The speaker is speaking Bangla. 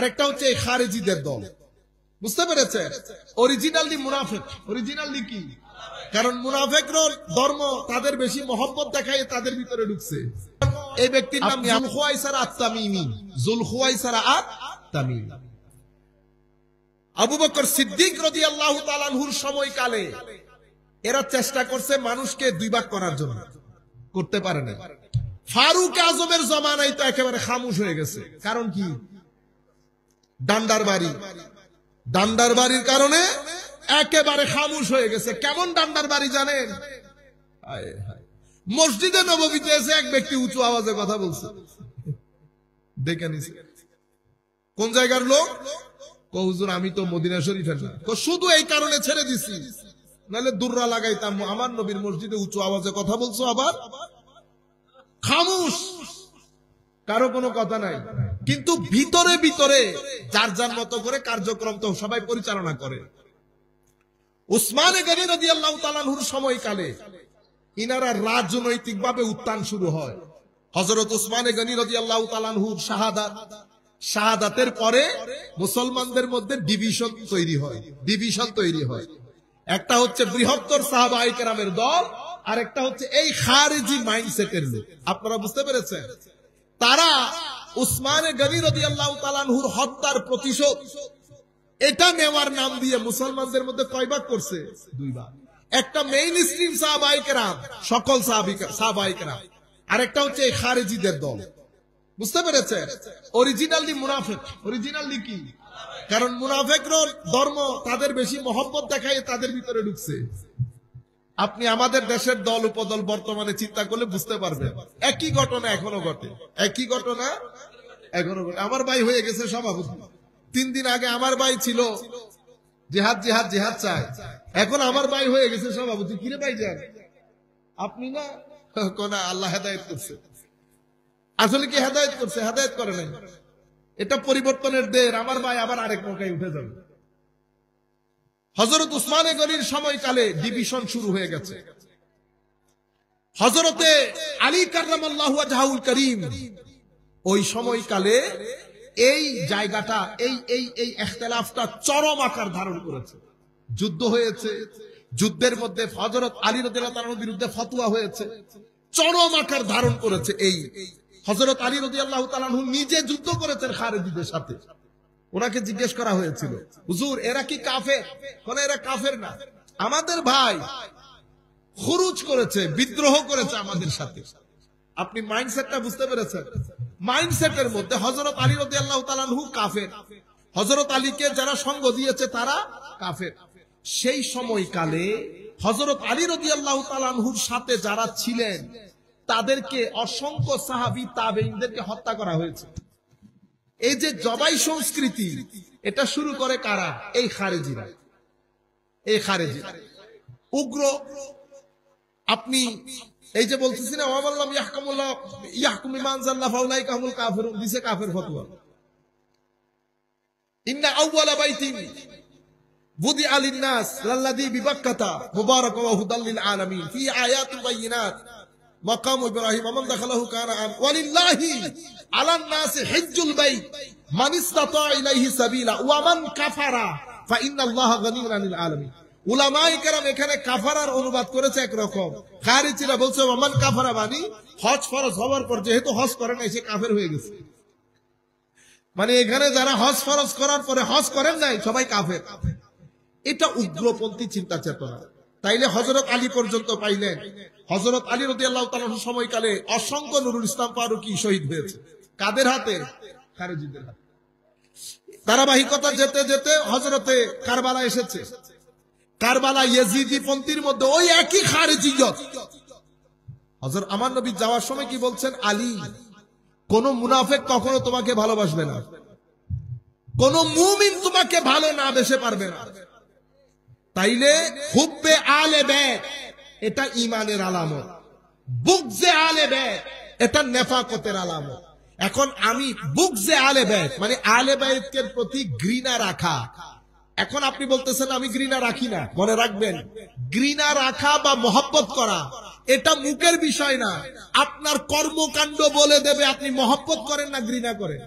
আরেকটা হচ্ছে এই খারেজিদের দল। বুঝতে পেরেছে? অরিজিনালি মুনাফিক। অরিজিনালি কি? কারণ মুনাফিকরা ধর্ম তাদের বেশি মহব্বত দেখায়, তাদের ভিতরে ঢুকছে। এই ব্যক্তির নাম যুলখুয়াইসারা আত-তামিমি। যুলখুয়াইসারা আত-তামিমি। আবু বকর সিদ্দিক রাদিয়াল্লাহু তাআলা আনহুর সময়কালে এরা চেষ্টা করছে মানুষকে দুই ভাগ করার জন্য, করতে পারে না। ফারুক আজমের জমানায় তো একেবারে খামোশ হয়ে গেছে। কারণ কি? ডান্ডার বাড়ি। ডান্ডার বাড়ির কারণে একেবারে খামোশ হয়ে গেছে। কেমন ডান্ডার বাড়ি জানেন? মসজিদে নববীতে এসে এক ব্যক্তি উঁচু আওয়াজে কথা বলছে, দেখে নিছে। কোন জায়গার লোক? হুজুর আমি তো মদিনা শরীফের না। শুধু এই কারণে ছেড়ে দিছি, নাহলে দুর্রা লাগাইতাম। আমার নবীর মসজিদে উঁচু আওয়াজে কথা বলছো, আবার খামোশ, কারো কোনো কথা নাই। কিন্তু ভিতরে ভিতরে যার যার মতো করে কার্যক্রম তো সবাই পরিচালনা করে। উসমানে গনি রাদিয়াল্লাহু তাআলা আনহুর সময়কালে ইনারা রাজনৈতিকভাবে উত্থান শুরু হয়। হযরত উসমানে গনি রাদিয়াল্লাহু তাআলা আনহুর শাহাদাতের পরে মুসলমানদের মধ্যে ডিভিশন তৈরি হয়। একটা হচ্ছে বৃহত্তর সাহাবায়ে কেরামের দল, আর একটা হচ্ছে এই খারেজি মাইন্ডসেটের লোক। আপনারা বুঝতে পেরেছেন? তারা উসমানে গনি রাদিয়াল্লাহু তাআলা আনহুর হত্যার প্রতিশোধ এটা নেওয়ার নাম দিয়ে মুসলমানদের মধ্যে কয় ভাগ করছে? দুই ভাগ। একটা মেইন স্ট্রিম সাহাবায়ে কেরাম, সকল সাহাবায়ে কেরাম, আর একটা হচ্ছে এই খারেজিদের দল। বুঝতে পেরেছেন? অরিজিনালি মুনাফিক। অরিজিনালি কি? কারণ মুনাফিকরা ধর্ম তাদের বেশি মহব্বত দেখায়, তাদের ভিতরে ঢুকছে। আপনি আমাদের দেশের দল উপদল বর্তমানে চিন্তা করলে বুঝতে পারবেন, একই ঘটনা এখনো ঘটে। একই ঘটনা এখনো ঘটে। আমার ভাই হয়ে গেছে সভাপতি। 3 দিন আগে আমার ভাই ছিল জিহাদ জিহাদ জিহাদ চায়, এখন আমার ভাই হয়ে গেছে সভাপতি। কিরে ভাই যান আপনি না? কোন আল্লাহ হেদায়েত করছে। আসলে কি হেদায়েত করছে? হেদায়েত করে নাই। এটা পরিবর্তনের দের। আমার ভাই আবার আরেক মৌকায় উঠে যাবে। হযরত উসমানে গনির সময়কালে ডিভিশন শুরু হয়ে গেছে। হযরতে আলী কাররামাল্লাহু ওয়াজহাহুল কারীম ওই সময়কালে এই জায়গাটা এই ইখতিলাফটা চরম আকার ধারণ করেছে। যুদ্ধ হয়েছে, যুদ্ধের মধ্যে হযরত আলী রাদিয়াল্লাহু তাআলার বিরুদ্ধে ফতোয়া হয়েছে, চরম আকার ধারণ করেছে। এই হযরত আলী রাদিয়াল্লাহু তাআলা নিজে যুদ্ধ করেছেন খারেজিদের সাথে। ওনাকে জিজ্ঞেস করা হয়েছিল, হুজুর এরা কি কাফের? বলে এরা কাফের না, আমাদের ভাই খুরুজ করেছে, বিদ্রোহ করেছে আমাদের সাথে। আপনি মাইন্ডসেটটা বুঝতে পেরেছেন? মাইন্ডসেটের মধ্যে হযরত আলী রাদিয়াল্লাহু তাআলা আনহু কাফের, হযরত আলীকে যারা সঙ্গ দিয়েছে তারা কাফের। সেই সময়কালে হযরত আলী রাদিয়াল্লাহু তাআলা আনহুর সাথে যারা ছিলেন তাদেরকে অসংখ্য সাহাবী তাবেঈনদেরকে হত্যা করা হয়েছে। এই যে জবাই সংস্কৃতি, এটা শুরু করে কারা? এই খারেজিরা। এই খারেজিরা উগ্র। আপনি এই যে বলতেছি না, ওয়াল্লাম ইয়াহকুমুল্লাহ ইয়াহকুম বিমা আনজাল্লাহ ফাউলাইকা হুমুল কাফিরুন, দিছে কাফের ফতোয়া। ইন্না আউওয়ালা বাইতিন বুদিআ লিন-নাস লাল্লাযী বিবাক্কাতা মুবারাকান ওয়া হুদাল লিল আলামিন ফি আয়াতিন বাইয়িনাত মাকাম ইব্রাহিম মান দাখালাহু কানা আম ওয়ালিল্লাহি আলান নাসি হিজ্জুল বাইত মান ইসতাতা ইলাইহি সাবিলা ওয়া মান কাফারা ফা ইন্নাল্লাহা গানিয়্যুন আনিল আলামিন। উলামায়ে কেরাম এখানে কাফারার অনুবাদ করেছে একরকম, খারিজিরা বলছে ওয়া মান কাফারা মানে হজ ফরজ হওয়ার পর যেহেতু হজ করে নাই সে কাফের হয়ে গেছে। মানে এখানে যারা হজ ফরজ করার পরে হজ করেন নাই সবাই কাফের। এটা উগ্রপন্থী চিন্তা চেতনা। তাইলে হযরত আলী পর্যন্ত পাইলেন। হযরত আলী রাদিয়াল্লাহু তাআলার সময়কালে অসংখ্য নুরুল ইসলাম ফারুকী শহীদ হয়েছে। কাদের হাতে? খারেজিদের হাতে। ধারাবাহিকতা যেতে যেতে হযরতে কারবালা এসেছে। কারবালা ইয়াজিদি পন্থীর মধ্যে ওই একই খারেজিয়ত। হযরত আমার নবী যাওয়ার সময় কি বলছেন? আলী, কোন মুনাফিক কখনো তোমাকে ভালোবাসবে না, কোন মুমিন তোমাকে ভালো না বেসে পারবে না। তাইলে হুব্বে আলে বাইত এটা ঈমানের আলামত, বুগজে আলে বাইত এটা নেফাকতের আলামত। এখন আমি বুগজে আলে বাইত মানে আলে বাইতের প্রতি ঘৃণা রাখা। এখন আপনি বলতেছেন আমি ঘৃণা রাখি না, মনে রাখবেন ঘৃণা রাখা বা মহব্বত করা এটা মুখের বিষয় না, আপনার কর্মকাণ্ড বলে দেবে আপনি মহব্বত করেন না ঘৃণা করেন।